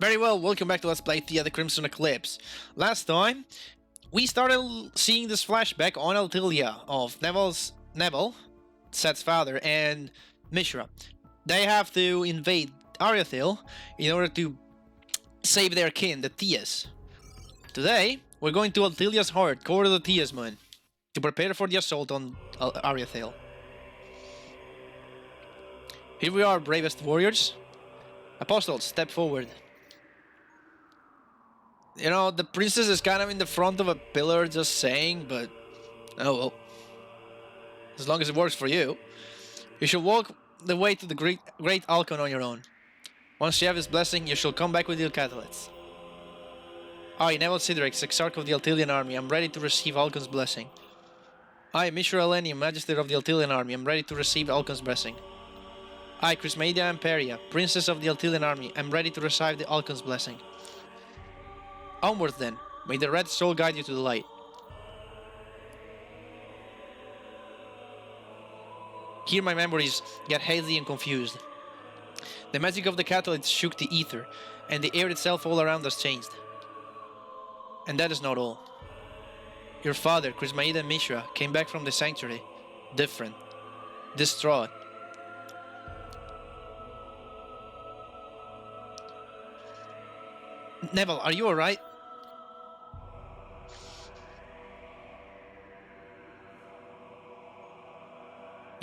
Very well, welcome back to Let's Play Theia the Crimson Eclipse. Last time, we started seeing this flashback on Ariathale of Neville, Seth's father, and Mishra. They have to invade Ariathale in order to save their kin, the Theias. Today, we're going to Ariathale's heart, core of the Theias moon, to prepare for the assault on Ariathale. Here we are, bravest warriors. Apostles, step forward. You know, the princess is kind of in the front of a pillar just saying, but oh well. As long as it works for you. You shall walk the way to the great Alcon on your own. Once you have his blessing, you shall come back with your catalysts. I, Neville Sidrix, Exarch of the Altilian army, am ready to receive Alcon's blessing. I, Mishra Elenium, Magister of the Altilian army, am ready to receive Alcon's blessing. I, Crismedia Amperia, Princess of the Altilian army, am ready to receive the Alcon's blessing. Onward then, may the red soul guide you to the light. Here my memories get hazy and confused. The magic of the catalyst shook the ether, and the air itself all around us changed. And that is not all. Your father, Crismedia Mishra, came back from the sanctuary, different, distraught. Neville, are you alright?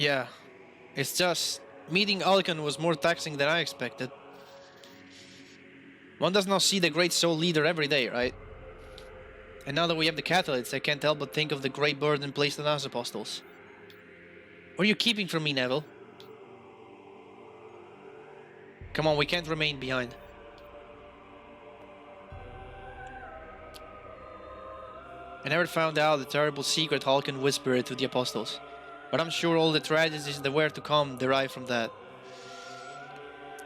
Yeah, it's just, meeting Alcon was more taxing than I expected. One does not see the great soul leader every day, right? And now that we have the catalysts, I can't help but think of the great burden placed on us apostles. What are you keeping from me, Neville? Come on, we can't remain behind. I never found out the terrible secret Alcon whispered to the apostles. But I'm sure all the tragedies that were to come derive from that.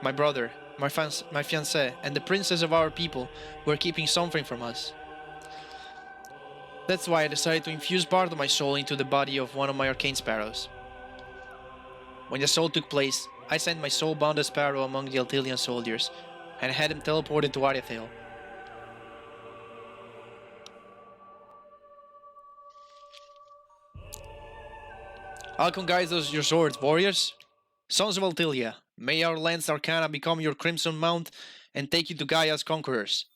My brother, my fiancé, and the princess of our people were keeping something from us. That's why I decided to infuse part of my soul into the body of one of my arcane sparrows. When the assault took place, I sent my soul-bonded sparrow among the Altilian soldiers, and had him teleported to Ariathale. Alcon guides us your swords, warriors. Sons of Altilia, may our lance arcana become your crimson mount and take you to Gaia's conquerors.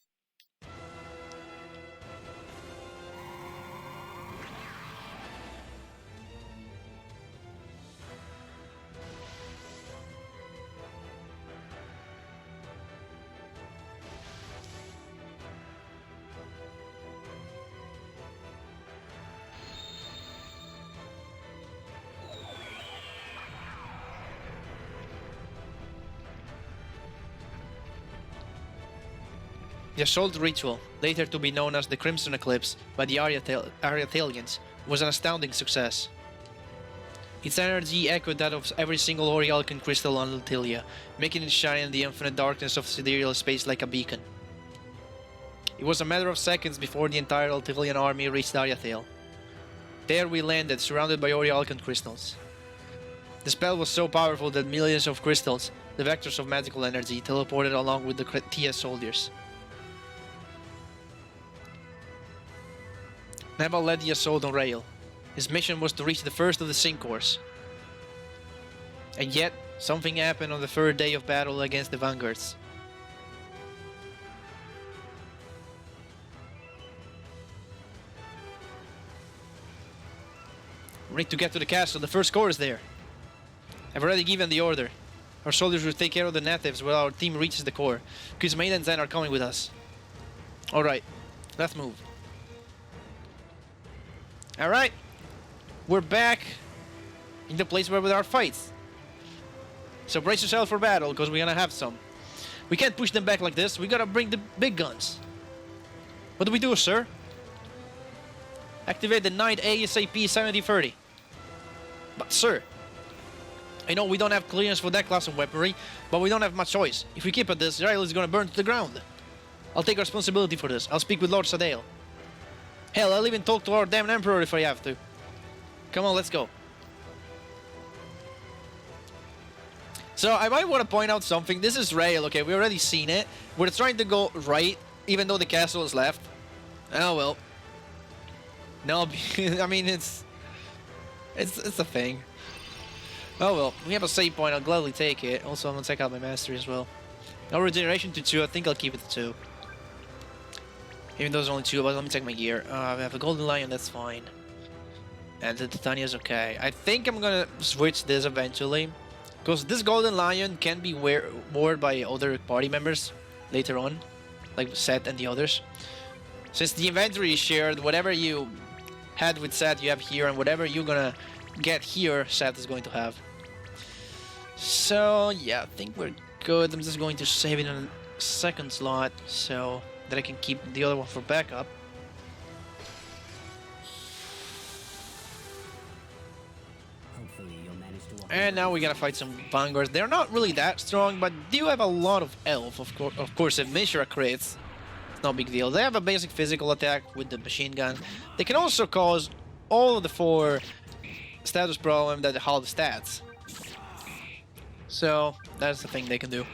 The assault ritual, later to be known as the Crimson Eclipse by the Ariathalians, was an astounding success. Its energy echoed that of every single Alcon crystal on Altilia, making it shine in the infinite darkness of sidereal space like a beacon. It was a matter of seconds before the entire Altilian army reached Ariathale. There we landed, surrounded by Alcon crystals. The spell was so powerful that millions of crystals, the vectors of magical energy, teleported along with the Theia soldiers. Neville led the assault on Rail. His mission was to reach the first of the Sincors. And yet, something happened on the third day of battle against the Vanguards. We need to get to the castle, the first core is there. I've already given the order. Our soldiers will take care of the natives while our team reaches the core. Crismedia and Zen are coming with us. Alright, let's move. Alright, we're back in the place where there are fights. So brace yourself for battle, because we're gonna have some. We can't push them back like this, we gotta bring the big guns. What do we do, sir? Activate the Knight ASAP 7030. But sir, I know we don't have clearance for that class of weaponry, but we don't have much choice. If we keep at this, Israel is gonna burn to the ground. I'll take responsibility for this, I'll speak with Lord Dael. Hell, I'll even talk to our damn Emperor if I have to. Come on, let's go. So I might want to point out something. This is rail, okay? We already seen it. We're trying to go right, even though the castle is left. Oh well. No, I mean it's a thing. Oh well, we have a save point. I'll gladly take it. Also, I'm gonna check out my mastery as well. No regeneration to 2. I think I'll keep it to 2. Even though there's only 2, but let me check my gear. We have a golden lion. That's fine. And the Titania's okay. I think I'm gonna switch this eventually, because this golden lion can be worn by other party members later on, like Seth and the others. Since the inventory is shared, whatever you had with Seth, you have here, and whatever you're gonna get here, Seth is going to have. So yeah, I think we're good. I'm just going to save it in a second slot so that I can keep the other one for backup. And now we gotta fight some vanguards. They're not really that strong, but do have a lot of health. Of course, if Mishra crits, it's no big deal. They have a basic physical attack with the machine gun. They can also cause all of the 4 status problem that halve stats. So that's the thing they can do.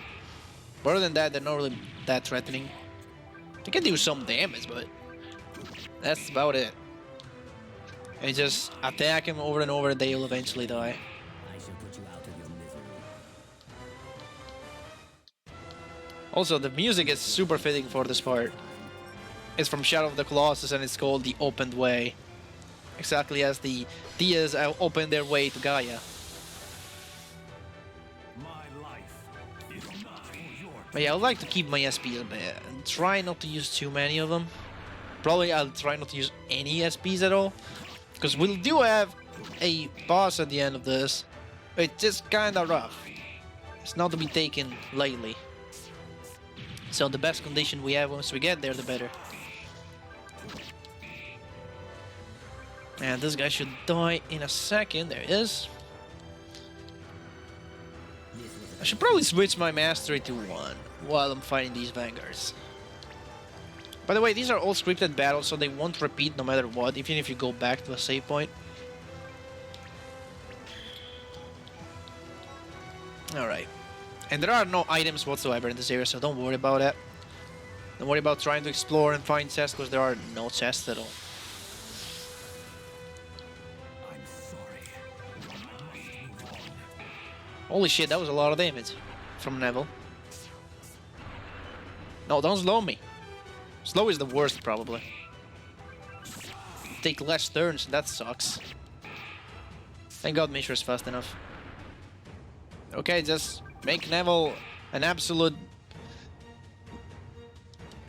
But other than that, they're not really that threatening. They can do some damage, but that's about it. And you just attack him over and over, they will eventually die. Also, the music is super fitting for this part. It's from Shadow of the Colossus and it's called The Opened Way. Exactly as the Theias open their way to Gaia. But yeah, I would like to keep my SPs a bit and try not to use too many of them. Probably I'll try not to use any SPs at all, because we do have a boss at the end of this. It's just kinda rough. It's not to be taken lightly. So the best condition we have once we get there, the better. And this guy should die in a second. There he is. I should probably switch my mastery to 1 while I'm fighting these vanguards. By the way, these are all scripted battles, so they won't repeat no matter what, even if you go back to a save point. Alright. And there are no items whatsoever in this area, so don't worry about that. Don't worry about trying to explore and find chests, because there are no chests at all. Holy shit, that was a lot of damage from Neville. No, don't slow me. Slow is the worst, probably. Take less turns, that sucks. Thank God Mishra is fast enough. Okay, just make Neville an absolute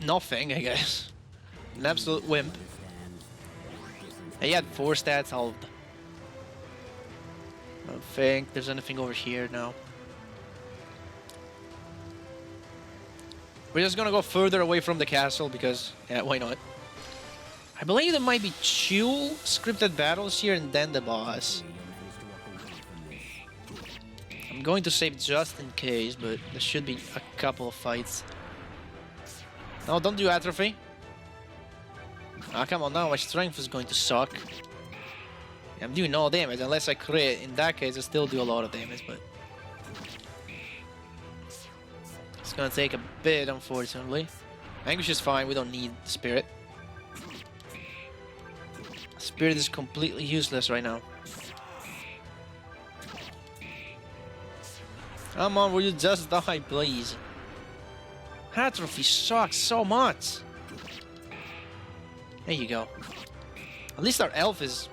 nothing, I guess. An absolute wimp. He had 4 stats halved. I don't think there's anything over here now. We're just gonna go further away from the castle because, yeah, why not? I believe there might be 2 scripted battles here and then the boss. I'm going to save just in case, but there should be a couple of fights. No, don't do atrophy. Ah, come on now, my strength is going to suck. I'm doing no damage unless I crit. In that case, I still do a lot of damage, but it's gonna take a bit, unfortunately. Anguish is fine, we don't need Spirit. Spirit is completely useless right now. Come on, will you just die, please? Atrophy sucks so much. There you go. At least our elf is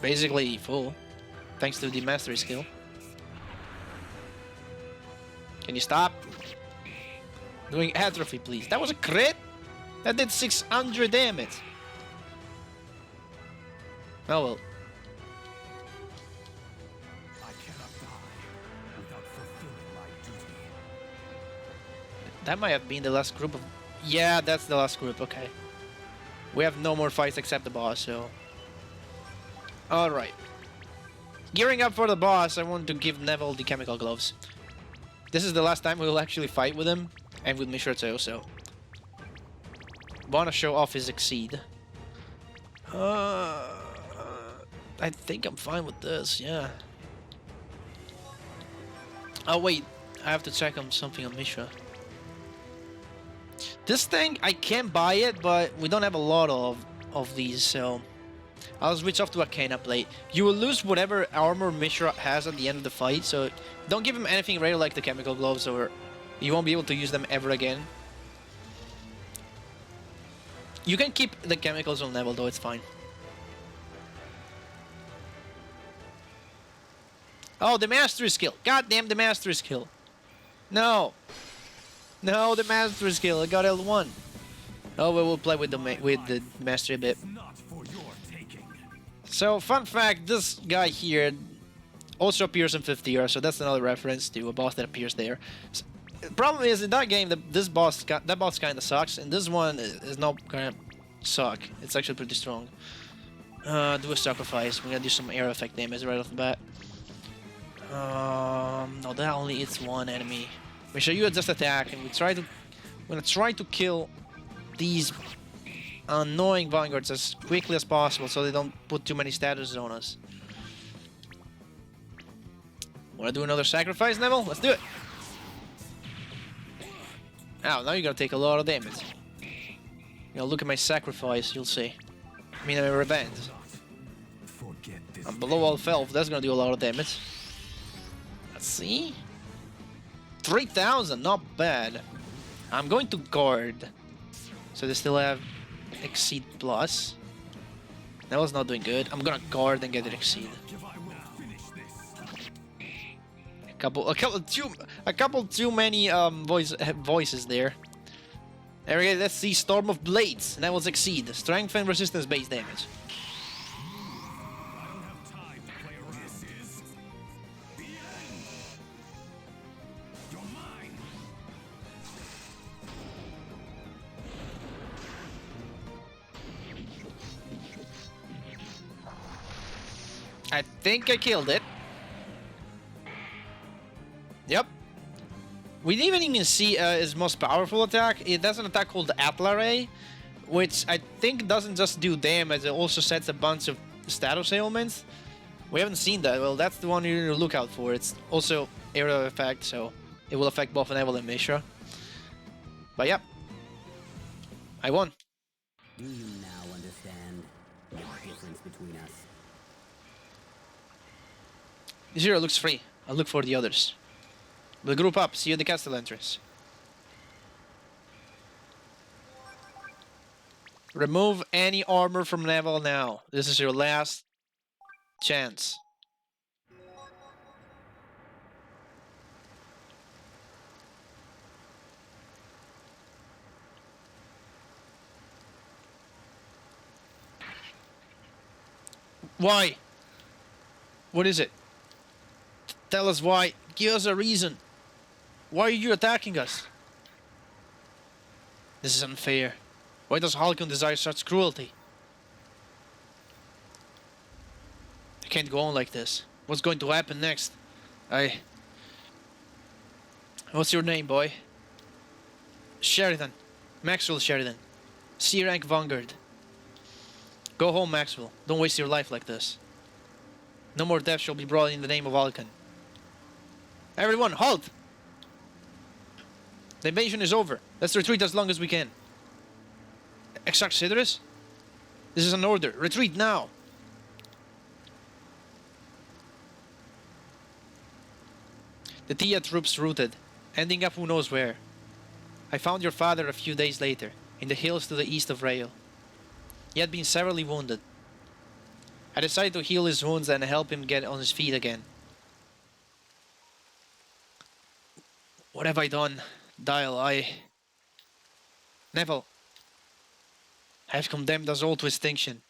basically full, thanks to the mastery skill. Can you stop doing atrophy, please? That was a crit? That did 600 damage. Oh well. I cannot die without fulfilling my duty. That might have been the last group of... Yeah, that's the last group, okay. We have no more fights except the boss, so... Alright. Gearing up for the boss, I want to give Neville the chemical gloves. This is the last time we will actually fight with him, and with Mishra too, so... Wanna show off his exceed. I think I'm fine with this, yeah. Oh wait, I have to check on something on Mishra. This thing, I can buy it, but we don't have a lot of these, so I'll switch off to Arcana Blade. You will lose whatever armor Mishra has at the end of the fight, so don't give him anything rare like the chemical gloves, or you won't be able to use them ever again. You can keep the chemicals on level though, it's fine. Oh, the mastery skill! God damn the mastery skill! No! No, the mastery skill, I got L1. Oh, well, we'll play with the mastery a bit. Not for your taking. So, fun fact, this guy here also appears in 5th tier, so that's another reference to a boss that appears there. So, the problem is, in that game, that boss kind of sucks, and this one is not gonna suck. It's actually pretty strong. Do a sacrifice. We're gonna do some air effect damage right off the bat. No, that only hits one enemy. Make sure you just attack, and we're gonna try to kill these annoying vanguards as quickly as possible so they don't put too many statuses on us. Wanna do another sacrifice, Neville? Let's do it! Ow, now you're gonna take a lot of damage. You know, look at my sacrifice, you'll see. I mean, my revenge. I'm below all health, that's gonna do a lot of damage. Let's see. 3,000, not bad. I'm going to guard. So they still have Exceed Plus. That was not doing good. I'm gonna guard and get it Exceed. A couple too many voices there. Alright, let's see. Storm of Blades. That was Exceed. Strength and resistance based damage. I think I killed it. Yep. We didn't even see his most powerful attack. It does an attack called Atla, which I think doesn't just do damage, it also sets a bunch of status ailments. We haven't seen that. Well, that's the one you need to look out for. It's also area effect, so it will affect both Dael and Mishra. But yep. I won. Do you now understand the difference between us? Zero looks free. I'll look for the others. We'll group up. See you at the castle entrance. Remove any armor from Dael now. This is your last chance. Why? What is it? Tell us why. Give us a reason. Why are you attacking us? This is unfair. Why does Halcyon desire such cruelty? I can't go on like this. What's going to happen next? What's your name, boy? Sheridan. Maxwell Sheridan. C-rank Vanguard. Go home, Maxwell. Don't waste your life like this. No more death shall be brought in the name of Alkan. Everyone, halt! The invasion is over. Let's retreat as long as we can. Exarch Sidorus? This is an order. Retreat now! The Theia troops routed, ending up who knows where. I found your father a few days later, in the hills to the east of Rael. He had been severely wounded. I decided to heal his wounds and help him get on his feet again. What have I done? Dael, Neville. I have condemned us all to extinction.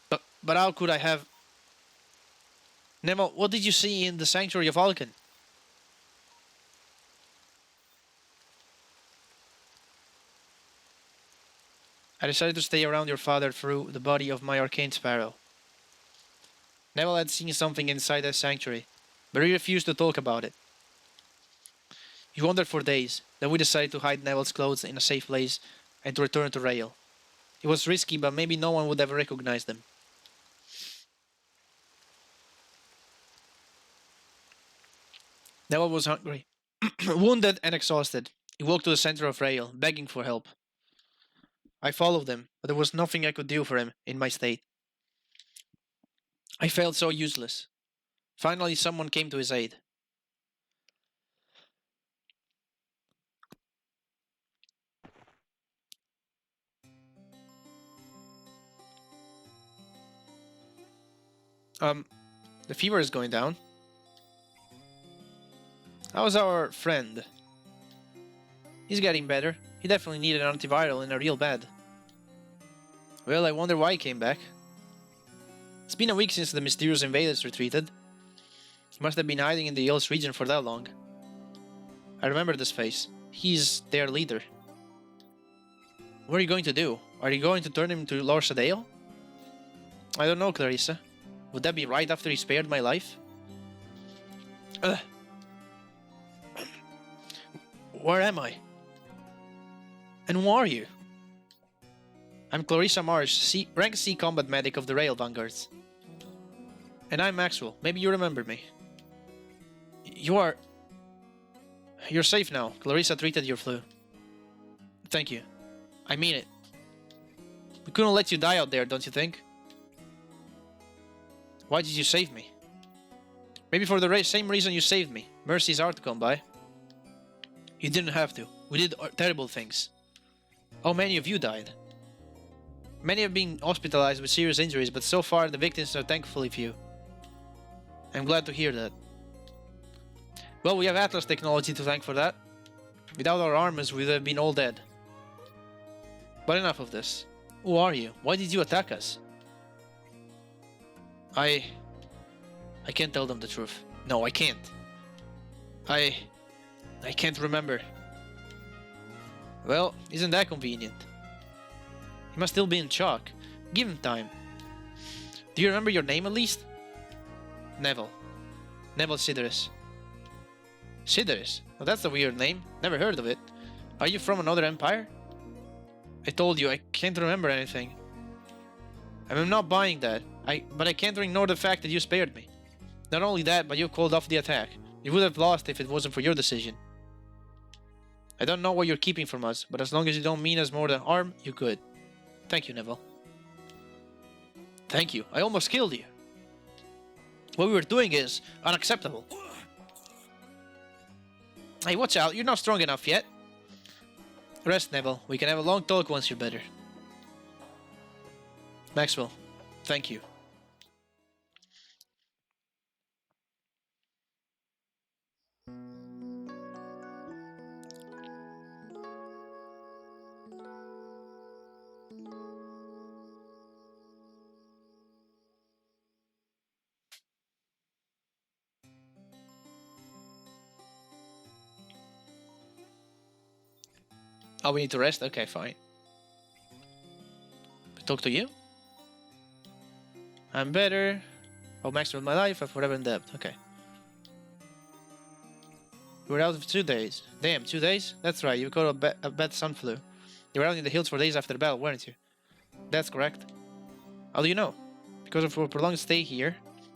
But how could I have... Neville, what did you see in the sanctuary of Alkan? I decided to stay around your father through the body of my arcane sparrow. Neville had seen something inside that sanctuary, but he refused to talk about it. He wandered for days, then we decided to hide Neville's clothes in a safe place and to return to Rael. It was risky, but maybe no one would ever recognize them. Noah was hungry, wounded and exhausted. He walked to the center of Rail, begging for help. I followed him, but there was nothing I could do for him in my state. I felt so useless. Finally, someone came to his aid. The fever is going down. How's our friend? He's getting better. He definitely needed an antiviral in a real bed. Well, I wonder why he came back. It's been a week since the mysterious invaders retreated. He must have been hiding in the Hills region for that long. I remember this face. He's their leader. What are you going to do? Are you going to turn him into Lord Dael? I don't know, Clarissa. Would that be right after he spared my life? Where am I? And who are you? I'm Clarissa Marsh, rank C combat medic of the Rail Vanguards. And I'm Maxwell. Maybe you remember me. You're safe now. Clarissa treated your flu. Thank you. I mean it. We couldn't let you die out there, don't you think? Why did you save me? Maybe for the same reason you saved me. Mercy is hard to come by. You didn't have to. We did terrible things. How many of you died? Many have been hospitalized with serious injuries, but so far the victims are thankfully few. I'm glad to hear that. Well, we have Atlas technology to thank for that. Without our armors, we would have been all dead. But enough of this. Who are you? Why did you attack us? I can't tell them the truth. No, I can't. I can't remember. Well, isn't that convenient? He must still be in shock. Give him time. Do you remember your name at least? Neville. Neville Sideris. Sideris? Well, that's a weird name. Never heard of it. Are you from another empire? I told you, I can't remember anything. I'm not buying that. But I can't ignore the fact that you spared me. Not only that, but you called off the attack. You would have lost if it wasn't for your decision. I don't know what you're keeping from us, but as long as you don't mean us more than harm, you could. Thank you, Neville. Thank you. I almost killed you. What we were doing is unacceptable. Hey, watch out. You're not strong enough yet. Rest, Neville. We can have a long talk once you're better. Maxwell, thank you. Oh, we need to rest? Okay, fine. Talk to you? I'm better. Oh, Maxwell, my life, I've forever in debt. Okay. You were out for 2 days. Damn, 2 days? That's right, you caught a bad sun flu. You were out in the hills for days after the battle, weren't you? That's correct. How do you know? Because of a prolonged stay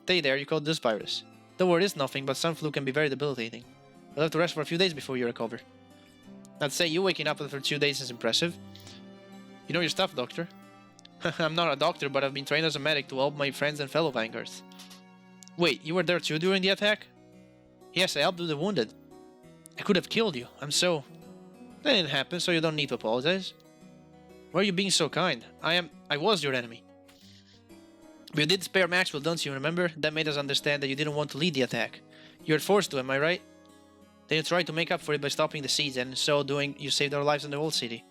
there, you caught this virus. The word is nothing, but sun flu can be very debilitating. You'll have to rest for a few days before you recover. I'd say you waking up after 2 days is impressive. You know your stuff, Doctor. I'm not a doctor, but I've been trained as a medic to help my friends and fellow Vanguards. Wait, you were there too during the attack? Yes, I helped with the wounded. I could have killed you. I'm so... That didn't happen, so you don't need to apologize. Why are you being so kind? I was your enemy. But you did spare Maxwell, don't you remember? That made us understand that you didn't want to lead the attack. You were forced to, am I right? Then you tried to make up for it by stopping the siege, and in so doing, you saved our lives in the whole city.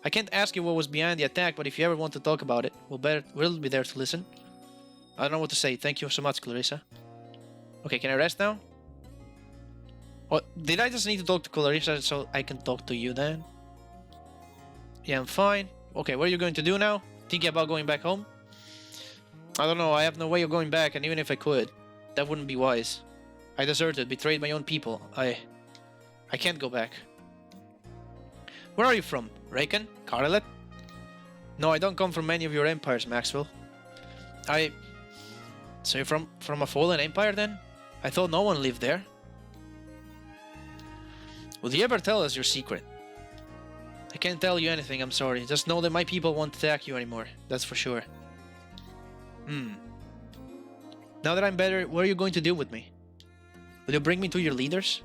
I can't ask you what was behind the attack, but if you ever want to talk about it, we'll be there to listen. I don't know what to say. Thank you so much, Clarissa. Okay, can I rest now? What? Did I just need to talk to Clarissa so I can talk to you then? Yeah, I'm fine. Okay, what are you going to do now? Thinking about going back home? I don't know, I have no way of going back, and even if I could, that wouldn't be wise. I deserted, betrayed my own people. I can't go back. Where are you from? Raken? Carlet? No, I don't come from any of your empires, Maxwell. So you're from a fallen empire then? I thought no one lived there. Will you ever tell us your secret? I can't tell you anything, I'm sorry. Just know that my people won't attack you anymore. That's for sure. Now that I'm better, what are you going to do with me? Will you bring me to your leaders?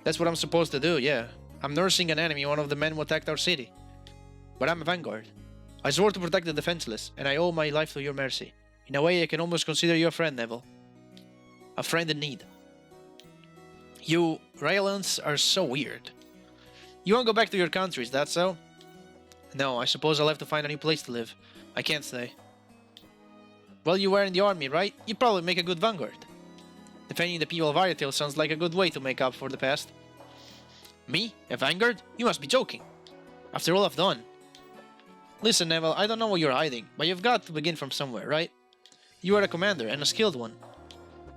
That's what I'm supposed to do, yeah. I'm nursing an enemy, one of the men who attacked our city. But I'm a vanguard. I swore to protect the defenseless, and I owe my life to your mercy. In a way, I can almost consider you a friend, Neville. A friend in need. You Rylands are so weird. You won't go back to your country, is that so? No, I suppose I'll have to find a new place to live. I can't stay. Well, you were in the army, right? You'd probably make a good vanguard. Defending the people of Ariathale sounds like a good way to make up for the past. Me? A vanguard? You must be joking. After all I've done. Listen, Neville, I don't know what you're hiding, but you've got to begin from somewhere, right? You are a commander, and a skilled one.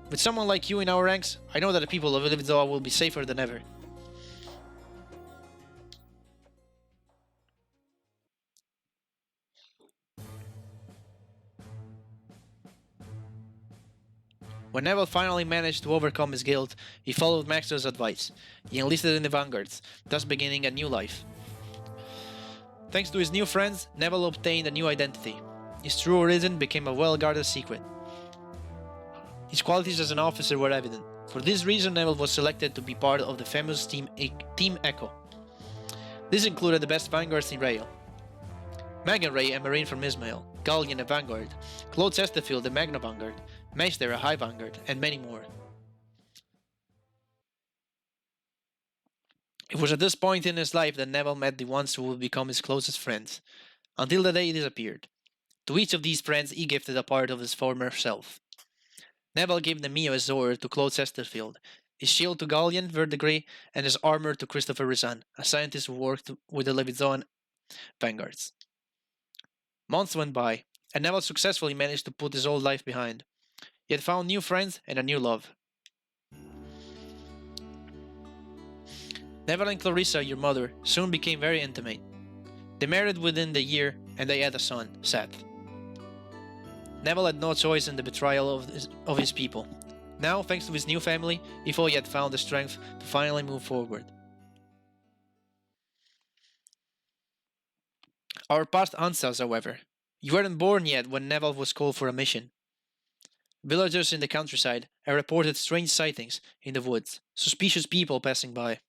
With someone like you in our ranks, I know that the people of Lividoa will be safer than ever. When Neville finally managed to overcome his guilt, he followed Maxwell's advice. He enlisted in the vanguards, thus beginning a new life. Thanks to his new friends, Neville obtained a new identity. His true origin became a well-guarded secret. His qualities as an officer were evident. For this reason, Neville was selected to be part of the famous Team Echo. This included the best vanguards in Rail. Megan Ray, a Marine from Ismail, Gallian, a vanguard, Claude Chesterfield, a Magna Vanguard, Meister, a High Vanguard, and many more. It was at this point in his life that Neville met the ones who would become his closest friends, until the day he disappeared. To each of these friends he gifted a part of his former self. Neville gave Nemeo his sword to Claude Chesterfield, his shield to Gallian Verdigris, and his armor to Christopher Risan, a scientist who worked with the Levizoan vanguards. Months went by, and Neville successfully managed to put his old life behind. He had found new friends and a new love. Neville and Clarissa, your mother, soon became very intimate. They married within the year, and they had a son, Seth. Neville had no choice in the betrayal of his people. Now, thanks to his new family, he thought he had found the strength to finally move forward. Our past answers, however. You weren't born yet when Neville was called for a mission. Villagers in the countryside had reported strange sightings in the woods, suspicious people passing by.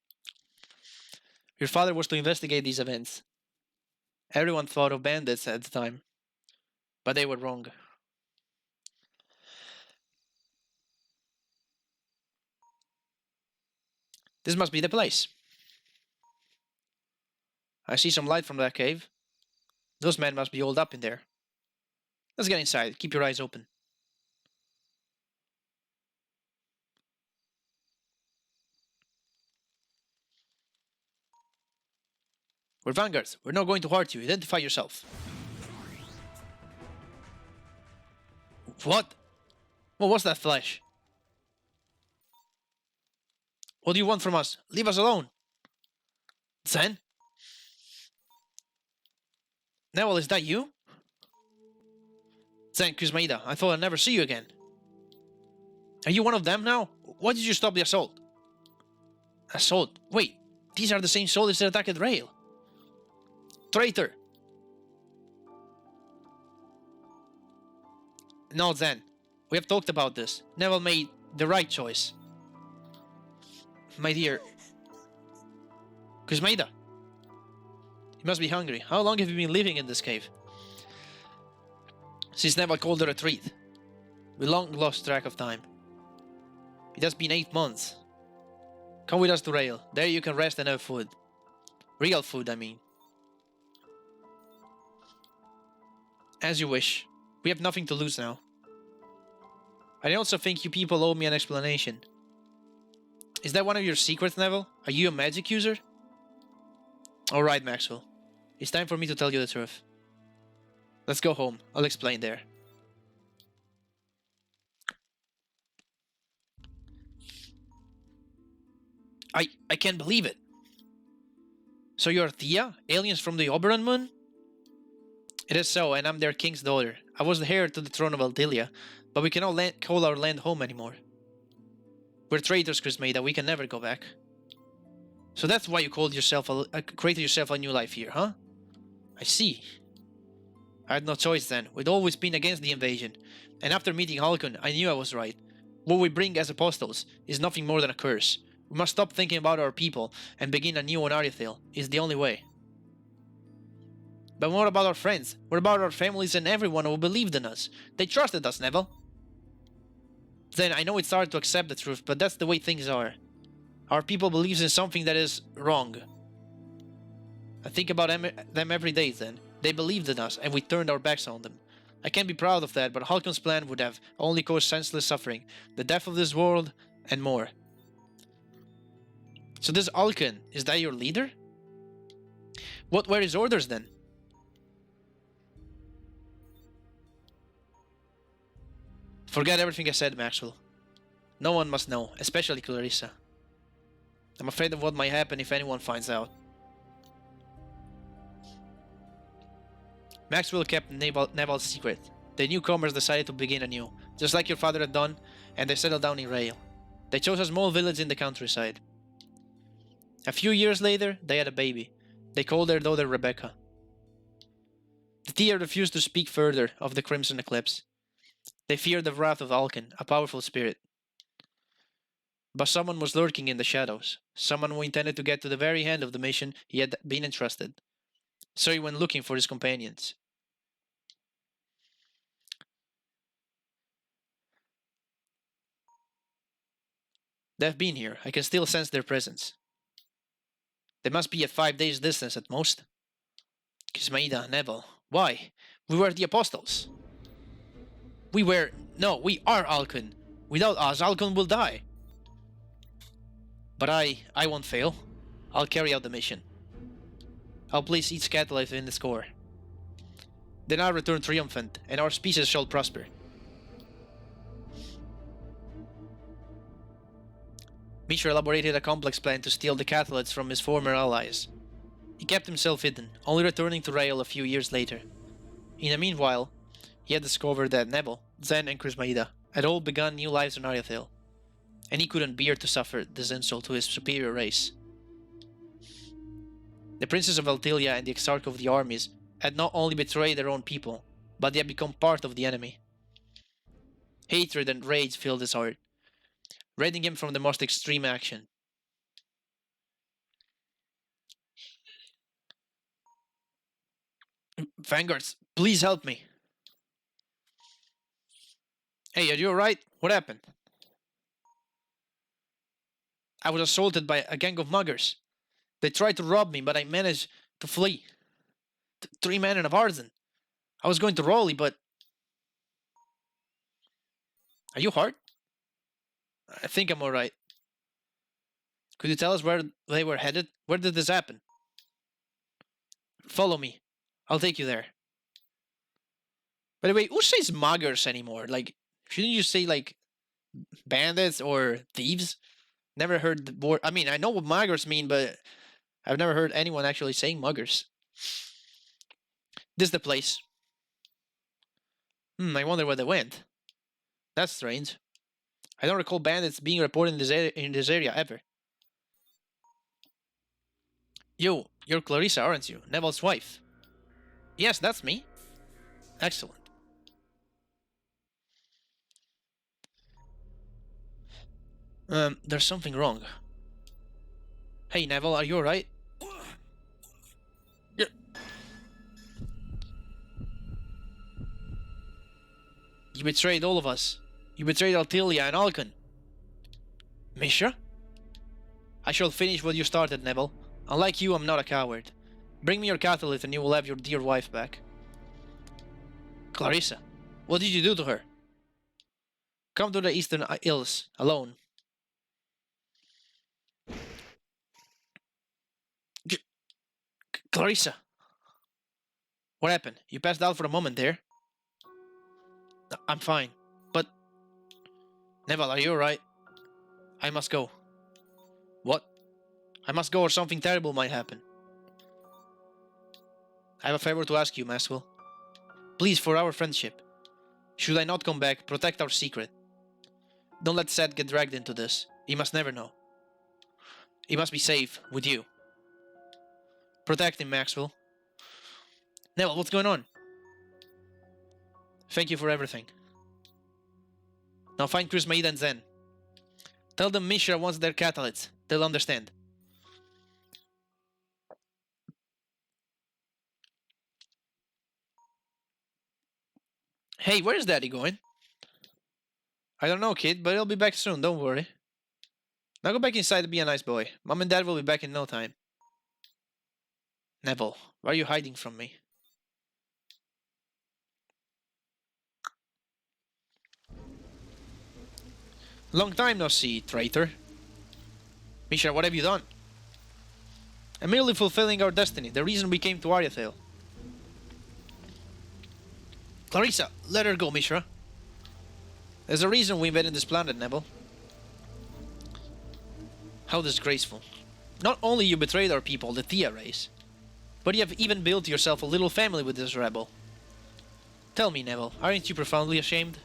Your father was to investigate these events. Everyone thought of bandits at the time, but they were wrong. This must be the place. I see some light from that cave. Those men must be holed up in there. Let's get inside. Keep your eyes open. We're vanguards. We're not going to hurt you. Identify yourself. What? What was that flash? What do you want from us? Leave us alone. Zen? Neville, is that you? Zen, Kuzmaida, I thought I'd never see you again. Are you one of them now? Why did you stop the assault? Assault? Wait, these are the same soldiers that attacked Rail. Traitor! No, Zen. We have talked about this. Neville made the right choice. My dear... Kuzmaida! You must be hungry. How long have you been living in this cave? Since Neville called a retreat. We long lost track of time. It has been 8 months. Come with us to Rail. There you can rest and have food. Real food, I mean. As you wish. We have nothing to lose now. I also think you people owe me an explanation. Is that one of your secrets, Neville? Are you a magic user? Alright, Maxwell. It's time for me to tell you the truth. Let's go home. I'll explain there. I can't believe it. So you're Theia? Aliens from the Oberon Moon? It is so, and I'm their king's daughter. I was the heir to the throne of Aldelia, but we cannot call our land home anymore. We're traitors, Crismaida. We can never go back. So that's why you created yourself a new life here, huh? I see. I had no choice then. We'd always been against the invasion. And after meeting Halcon, I knew I was right. What we bring as apostles is nothing more than a curse. We must stop thinking about our people and begin anew on Ariathale. It's the only way. But what about our friends? What about our families and everyone who believed in us? They trusted us, Neville. Then I know it's hard to accept the truth, but that's the way things are. Our people believes in something that is wrong. I think about them every day then. They believed in us and we turned our backs on them. I can't be proud of that, but Halcon's plan would have only caused senseless suffering, the death of this world, and more. So this Halcon, is that your leader? What were his orders then? Forget everything I said, Maxwell. No one must know, especially Clarissa. I'm afraid of what might happen if anyone finds out. Maxwell kept Neval's secret. The newcomers decided to begin anew, just like your father had done, and they settled down in Rael. They chose a small village in the countryside. A few years later, they had a baby. They called their daughter Rebecca. The Theia refused to speak further of the Crimson Eclipse. They feared the wrath of Alkin, a powerful spirit. But someone was lurking in the shadows, someone who intended to get to the very end of the mission he had been entrusted. So he went looking for his companions. They've been here. I can still sense their presence. They must be at 5 days' distance at most. Kismaida, Neville. Why? We were the Apostles. We are Alkun. Without us, Alkun will die. But I won't fail. I'll carry out the mission. I'll place each catalyst in the score. Then I'll return triumphant, and our species shall prosper. Mishra elaborated a complex plan to steal the catalysts from his former allies. He kept himself hidden, only returning to Rael a few years later. In the meanwhile, he had discovered that Neville, Zen, and Crismaida had all begun new lives on Ariathale, and he couldn't bear to suffer this insult to his superior race. The Princess of Altilia and the Exarch of the armies had not only betrayed their own people, but they had become part of the enemy. Hatred and rage filled his heart, readying him from the most extreme action. Vanguards, please help me. Hey, are you alright? What happened? I was assaulted by a gang of muggers. They tried to rob me, but I managed to flee. 3 men and a Varzen. I was going to Raleigh, but... Are you hurt? I think I'm alright. Could you tell us where they were headed? Where did this happen? Follow me. I'll take you there. By the way, who says muggers anymore? Like, shouldn't you say, like, bandits or thieves? Never heard the word. I mean, I know what muggers mean, but I've never heard anyone actually saying muggers. This is the place. I wonder where they went. That's strange. I don't recall bandits being reported in this area ever. You're Clarissa, aren't you? Neville's wife. Yes, that's me. Excellent. There's something wrong. Hey, Neville, are you alright? Yeah. You betrayed all of us. You betrayed Altilia and Alkon. Mishra? I shall finish what you started, Neville. Unlike you, I'm not a coward. Bring me your catalyst and you will have your dear wife back. Clarissa, what did you do to her? Come to the Eastern Isles, alone. Clarissa! What happened? You passed out for a moment there. I'm fine, but... Neville, are you alright? I must go. What? I must go or something terrible might happen. I have a favor to ask you, Maxwell. Please, for our friendship. Should I not come back, protect our secret. Don't let Seth get dragged into this. He must never know. He must be safe with you. Protect him, Maxwell. Neville, what's going on? Thank you for everything. Now find Chris Maida and Zen. Tell them Mishra wants their catalysts. They'll understand. Hey, where's Daddy going? I don't know, kid, but he'll be back soon, don't worry. Now go back inside and be a nice boy. Mom and Dad will be back in no time. Neville, why are you hiding from me? Long time no see, traitor. Mishra, what have you done? I'm merely fulfilling our destiny, the reason we came to Ariathale. Clarissa, let her go, Mishra. There's a reason we invaded this planet, Neville. How disgraceful. Not only you betrayed our people, the Theia race, but you have even built yourself a little family with this rebel. Tell me, Neville, aren't you profoundly ashamed?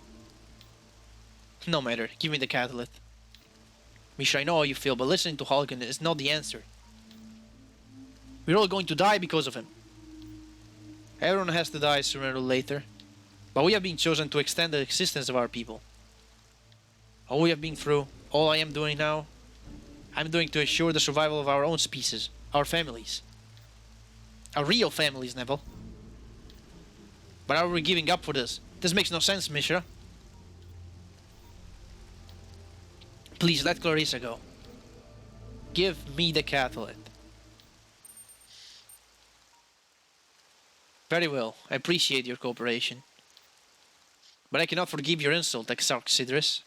No matter, give me the catalyst. Mishra, I know how you feel, but listening to Halkan is not the answer. We're all going to die because of him. Everyone has to die sooner or later, but we have been chosen to extend the existence of our people. All we have been through, all I am doing now, I'm doing to ensure the survival of our own species, our families. Our real families, Neville. But are we giving up for this? This makes no sense, Mishra. Please let Clarissa go. Give me the catalyst. Very well, I appreciate your cooperation. But I cannot forgive your insult, Exarch Sidris.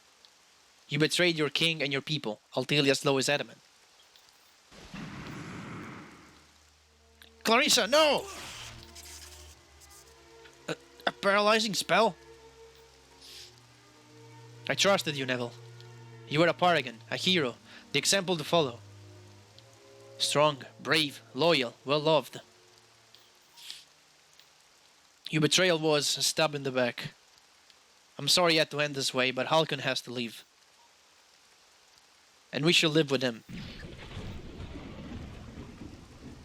You betrayed your king and your people. Altilia's law is adamant. Clarissa, no! A paralyzing spell? I trusted you, Neville. You were a paragon, a hero, the example to follow. Strong, brave, loyal, well loved. Your betrayal was a stab in the back. I'm sorry it had to end this way, but Halkan has to leave. And we shall live with him.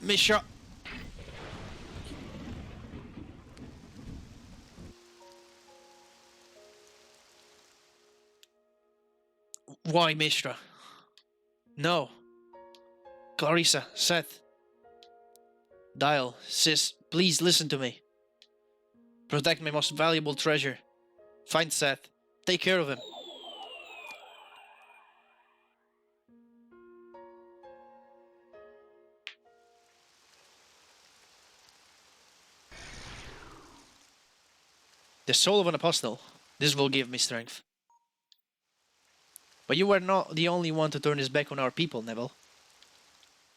Mishra! Why, Mishra? No. Clarissa, Seth. Dael, sis, please listen to me. Protect my most valuable treasure. Find Seth. Take care of him. The soul of an apostle. This will give me strength. But you were not the only one to turn his back on our people, Neville.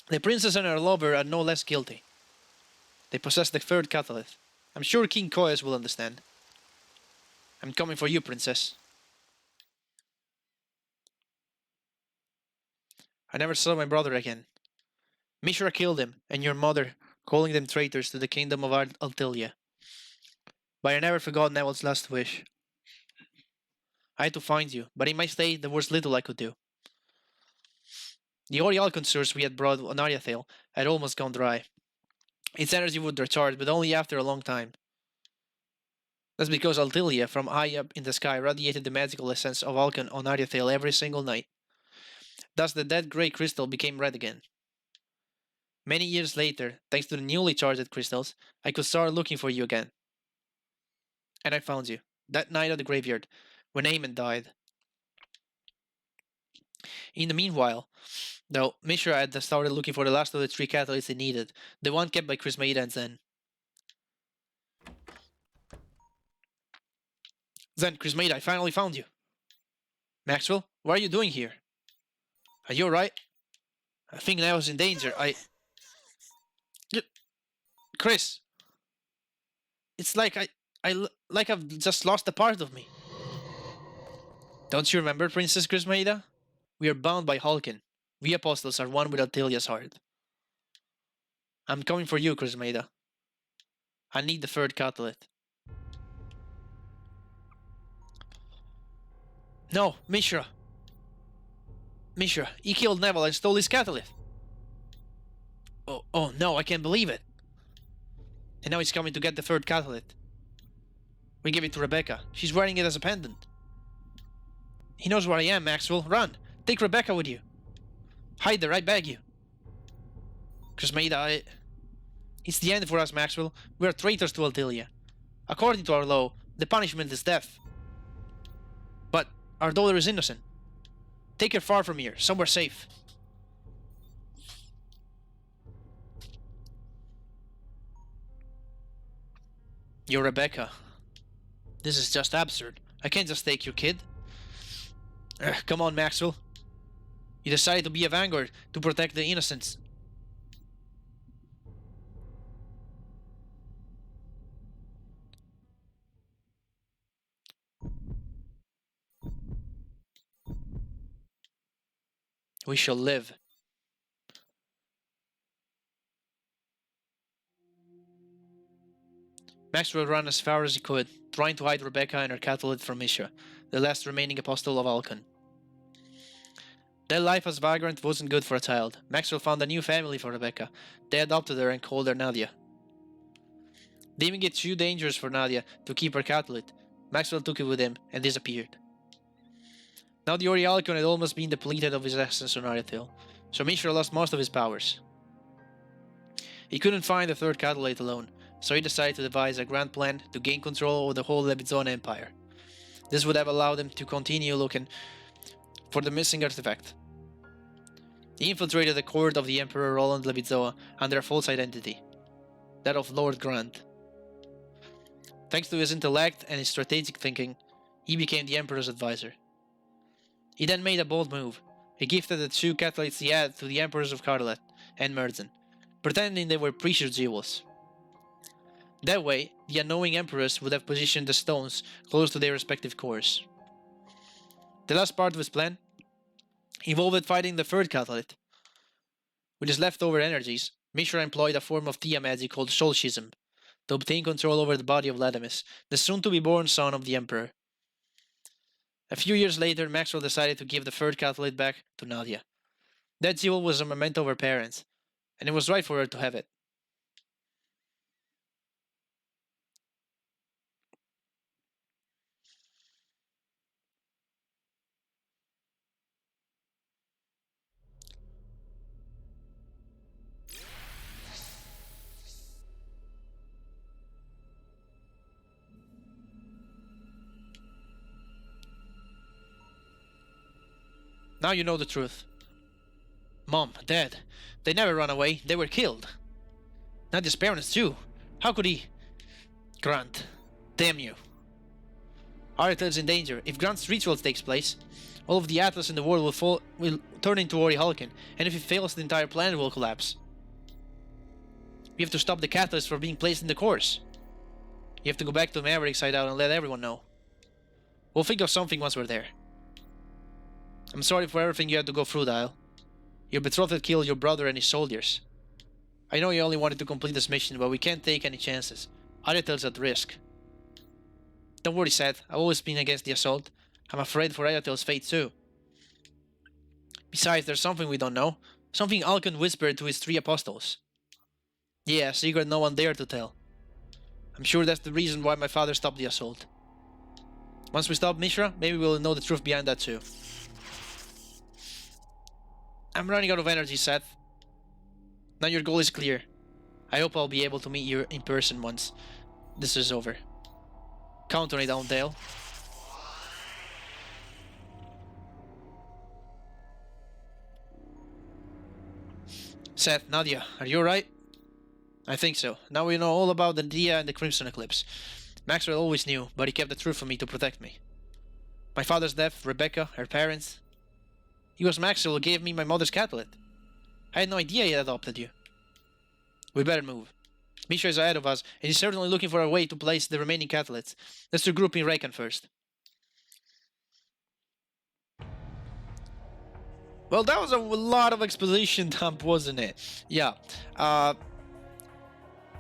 The princess and her lover are no less guilty. They possess the third catalyst. I'm sure King Koios will understand. I'm coming for you, princess. I never saw my brother again. Mishra killed him, and your mother, calling them traitors to the kingdom of Altilia. But I never forgot Neville's last wish. I had to find you, but in my state there was little I could do. The Ariathale source we had brought on Ariathale had almost gone dry. Its energy would recharge, but only after a long time. That's because Altilia, from high up in the sky, radiated the magical essence of Alkan on Ariathale every single night. Thus the dead grey crystal became red again. Many years later, thanks to the newly charged crystals, I could start looking for you again. And I found you, that night at the graveyard, when Aemon died. In the meanwhile, though, Mishra had started looking for the last of the three catalysts he needed, the one kept by Chris Maida and Zen. Zen, Chris Maida, I finally found you. Maxwell, what are you doing here? Are you alright? I think I was in danger. Chris! It's like I've just lost a part of me. Don't you remember, Princess Chris Maida? We are bound by Halkan. We apostles are one with Altilia's heart. I'm coming for you, Chris Maida. I need the third catalyst. No, Mishra. Mishra, he killed Neville and stole his catalyst. Oh no, I can't believe it. And now he's coming to get the third catalyst. We give it to Rebecca. She's wearing it as a pendant. He knows where I am, Maxwell. Run! Take Rebecca with you. Hide there, I beg you. Crismeda, it's the end for us, Maxwell. We are traitors to Theia. According to our law, the punishment is death. But our daughter is innocent. Take her far from here, somewhere safe. You're Rebecca. This is just absurd. I can't just take your kid. Come on, Maxwell. You decided to be a vanguard to protect the innocents. We shall live. Maxwell ran as far as he could, trying to hide Rebecca and her catalyst from Mishra, the last remaining apostle of Alcon. Their life as vagrant wasn't good for a child. Maxwell found a new family for Rebecca. They adopted her and called her Nadia. Deeming it too dangerous for Nadia to keep her catalyst, Maxwell took it with him and disappeared. Now the Ariathale had almost been depleted of his essence on Ariathale, so Mishra lost most of his powers. He couldn't find the third catalyst alone, so he decided to devise a grand plan to gain control over the whole Lebizon Empire. This would have allowed him to continue looking for the missing artifact. He infiltrated the court of the Emperor Roland Lebizzoa under a false identity, that of Lord Grant. Thanks to his intellect and his strategic thinking, he became the Emperor's advisor. He then made a bold move. He gifted the two catalysts he had to the Emperors of Carlet and Merzen, pretending they were precious jewels. That way, the unknowing Emperors would have positioned the stones close to their respective cores. The last part of his plan involved fighting the third catalyst. With his leftover energies, Mishra employed a form of Theia magic called Solshism to obtain control over the body of Ladamis, the soon-to-be-born son of the Emperor. A few years later, Maxwell decided to give the third catalyst back to Nadia. That jewel was a memento of her parents, and it was right for her to have it. Now you know the truth. Mom, Dad, they never ran away, they were killed. Nadia's parents too. How could he? Grant, damn you. Ariathale's in danger. If Grant's ritual takes place, all of the Atlas in the world will turn into Orihulkin, and if it fails, the entire planet will collapse. We have to stop the catalyst from being placed in the course. You have to go back to Maverick Side Out and let everyone know. We'll think of something once we're there. I'm sorry for everything you had to go through, Dael. Your betrothed killed your brother and his soldiers. I know you only wanted to complete this mission, but we can't take any chances. Ariathale's at risk. Don't worry, Seth. I've always been against the assault. I'm afraid for Ariathale's fate too. Besides, there's something we don't know. Something Alcon whispered to his 3 apostles. Yeah, a secret no one dared to tell. I'm sure that's the reason why my father stopped the assault. Once we stop Mishra, maybe we'll know the truth behind that too. I'm running out of energy, Seth. Now your goal is clear. I hope I'll be able to meet you in person once this is over. Count on it, Dael. Seth, Nadia, are you alright? I think so. Now we know all about the Theia and the Crimson Eclipse. Maxwell always knew, but he kept the truth from me to protect me. My father's death, Rebecca, her parents. It was Maxwell who gave me my mother's catalyst. I had no idea he had adopted you. We better move. Mishra is ahead of us, and he's certainly looking for a way to place the remaining catalysts. Let's regroup in Rakan first. Well, that was a lot of exposition dump, wasn't it? Yeah. And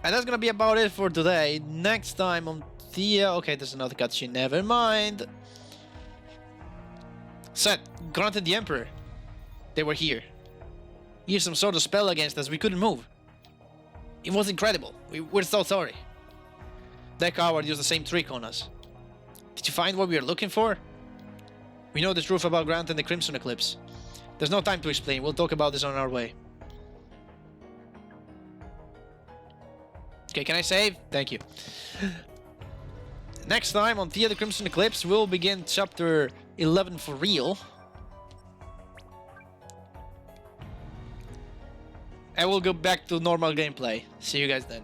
that's gonna be about it for today. Next time on Theia... Okay, there's another cutscene. Never mind. Seth, Grant and the Emperor. They were here. Used some sort of spell against us. We couldn't move. It was incredible. We're so sorry. That coward used the same trick on us. Did you find what we were looking for? We know the truth about Grant and the Crimson Eclipse. There's no time to explain. We'll talk about this on our way. Okay, can I save? Thank you. Next time on Theia the Crimson Eclipse, we'll begin chapter 11 for real. And we'll go back to normal gameplay. See you guys then.